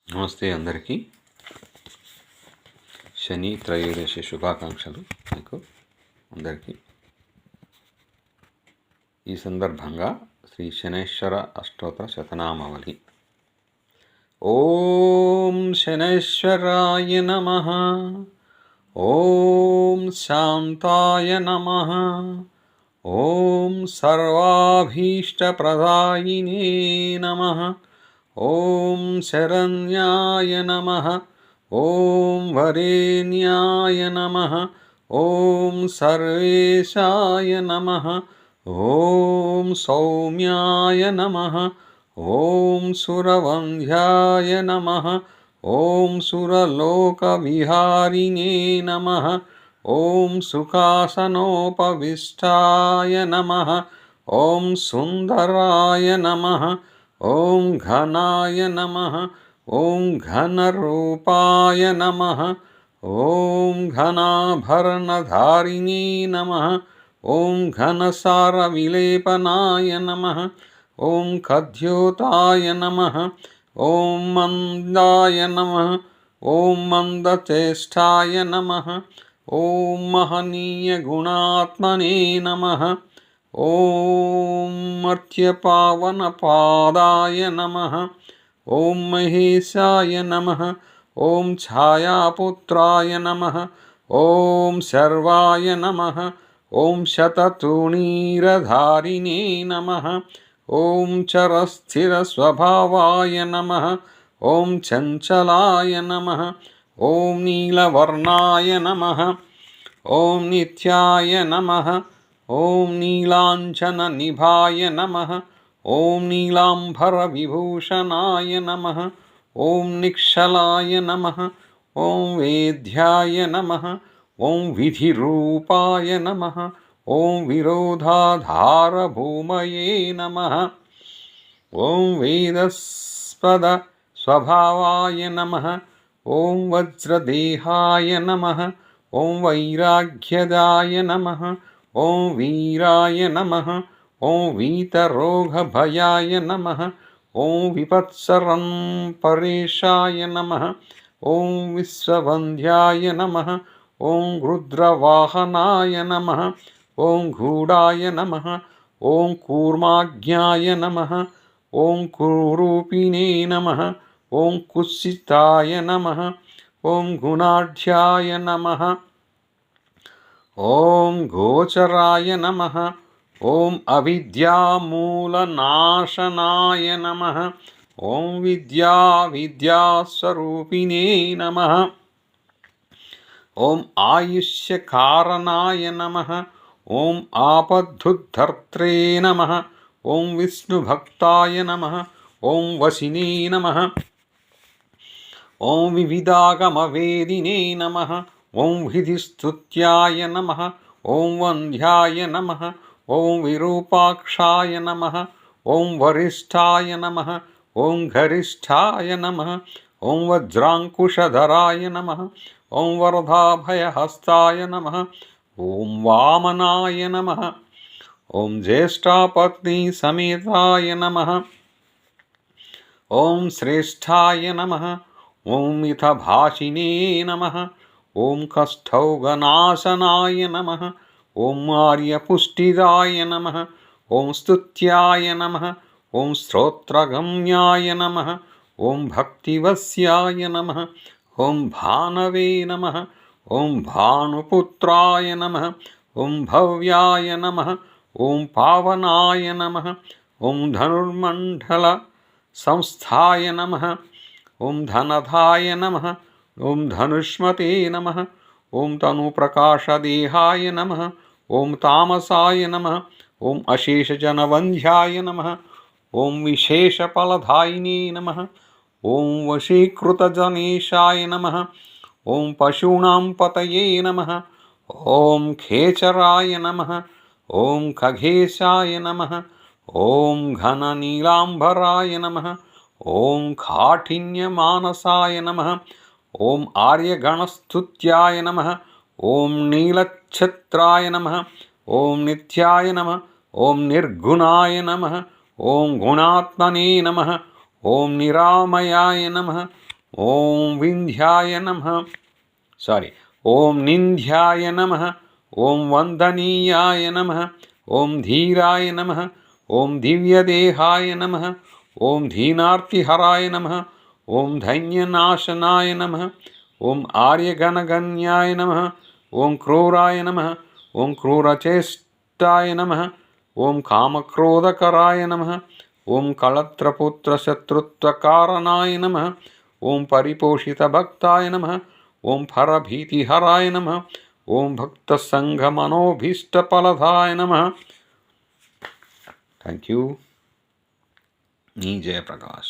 నమస్తే అందరికీ. శని త్రయోదశి శుభాకాంక్షలు మీకు అందరికీ. ఈ సందర్భంగా శ్రీ శనైశ్వర అష్టోత్తర శతనామావళి. ఓం శనైశ్వరాయ నమః. ఓం శాంతాయ నమః. ఓం సర్వాభీష్టప్రదాయినే నమః. ఓం శరణ్యాయ నమః. ఓం వరేణ్యాయ నమః. ఓం సర్వేశాయ నమః. ఓం సౌమ్యాయ నమః. ఓం సురవంధ్యాయ నమః. ఓం సురలోకవిహారిణే నమః. ఓం సుఖాసనోపవిష్టాయ నమః. ఓం సుందరాయ నమః. ఓం ఘనాయ నమః. ఓం ఘనరూపాయ నమః. ఓం ఘనాభరణధారిణీ నమః. ఓం ఘనసారవిలేపనాయ నమః. ఓం ఖద్యోతాయ నమః. ఓం మందాయ నమః. ఓం మందచేష్టాయ నమః. ఓం మహనీయగుణాత్మనే నమః. ఓం మర్త్యపావనపాదాయ నమః. ఓం మహేశాయ నమః. ఓం ఛాయాపుత్రాయ నమః. ఓం శర్వాయ నమః. ఓం శతతూణీరధారిణే నమః. ఓం చరస్థిరస్వభావాయ నమః. ఓం చంచలాయ నమః. ఓం నీలవర్ణాయ నమః. ఓం నిత్యాయ నమః. ఓం నీలాంఛననిభాయ నమః. ఓం నీలాంబరవిభూషణాయ నమః. ఓం నిక్షలాయ నమః. ఓం వేద్యాయ నమః. ఓం విధిరూపాయ నమః. ఓం విరోధాధారభూమయే నమః. ఓం వేదస్పద స్వభావాయ నమః. ఓం వజ్రదేహాయ నమః. ఓం వైరాగ్యదాయ నమః. ఓం వీరాయ నమః. ఓం వీతరోగభయాయ నమః. ఓం విపత్సరం పరేషాయ నమః. ఓం విశ్వవంధ్యాయ నమః. ఓం రుద్రవాహనాయ నమః. ఓం గూఢాయ నమః. ఓం కూర్మాజ్ఞాయ నమః. ఓం కురూపిణే నమః. ఓం కుత్సితాయ నమః. ఓం గుణాఢ్యాయ నమః. ఓం గోచరాయ నమః. ఓం అవిద్యామూలనాశనాయ నమః. ఓం విద్యాస్వరూపిణే నమః. ఓం ఆయుష్యకారణాయ నమః. ఓం ఆపద్ధుద్ధర్త్రే నమః. ఓం విష్ణుభక్తాయ నమః. ఓం వశినే నమః. ఓం వివిధాగమవేదినే నమః. ఓం విధిస్తుత్యాయ నమః. ఓం వంధ్యాయ నమః. ఓం విరూపాక్షాయ నమః. ఓం వరిష్ఠాయ నమః. ఓం గరిష్ఠాయ నమః. ఓం వజ్రాంకుశధరాయ నమః. ఓం వరదాభయహస్తాయ నమః. ఓం వామనాయ నమః. ఓం జ్యేష్ఠాపత్ని సమేతాయ నమః. ఓం శ్రేష్ఠాయ నమః. ఓం మితభాషిణే నమః. ఓం కష్టౌఘనాశనాయ నమః. ఓం ఆర్యపుష్టిదాయ నమః. ఓం స్తుత్యాయ నమః. ఓం శ్రోత్రగమ్యాయ నమః. ఓం భక్తివస్యాయ నమః. ఓం భానవే నమః. ఓం భానుపుత్రాయ నమః. ఓం భవ్యాయ నమః. ఓం పావనాయ నమః. ఓం ధనుర్మండల సంస్థాయ నమః. ఓం ధనధాయ నమః. ఓం ధనుష్మతే నమః. ఓం తనుప్రకాశదేహాయ నమః. ఓం తామసాయ నమః. ఓం అశేషజనవంధ్యాయ నమః. ఓం విశేషఫలదాయినే నమః. ఓం వశీకృతజనేశాయ నమః. ఓం పశూనాం పతయే నమః. ఓం ఖేచరాయ నమః. ఓం ఖగేశాయ నమః. ఓం ఘననీలాంబరాయ నమః. ఓం కాఠిన్యమానసాయ నమః. ఓం ఆర్యగణస్తుత్యాయ నమః. ఓం నీలఛత్రాయ నమః. ఓం నిత్యాయ నమః. ఓం నిర్గుణాయ నమః. ఓం గుణాత్మనే నమః. ఓం నిరామయాయ నమః. ఓం వింధ్యాయ నమః ఓం నింధ్యాయ నమః ఓం వందనీయాయ నమః ఓం ధీరాయ నమః ఓం దివ్యదేహాయ నమః ఓం ధీనార్తిహరాయ నమః ఓం ధైన్యనాశనాయ నమః ఓం ఆర్యగణగణ్యాయ నమః ఓం క్రూరాయ నమః ఓం క్రూరచేష్టాయ నమః ఓం కామక్రోధకరాయ నమః ఓం కళత్రపుత్రశత్రుత్వకారణాయ నమః ఓం పరిపోషితభక్తాయ నమః ఓం పరభీతిహరాయ నమః ఓం భక్తసంఘమనోభీష్టఫలదాయ నమః. Thank you. మీ జయప్రకాష్.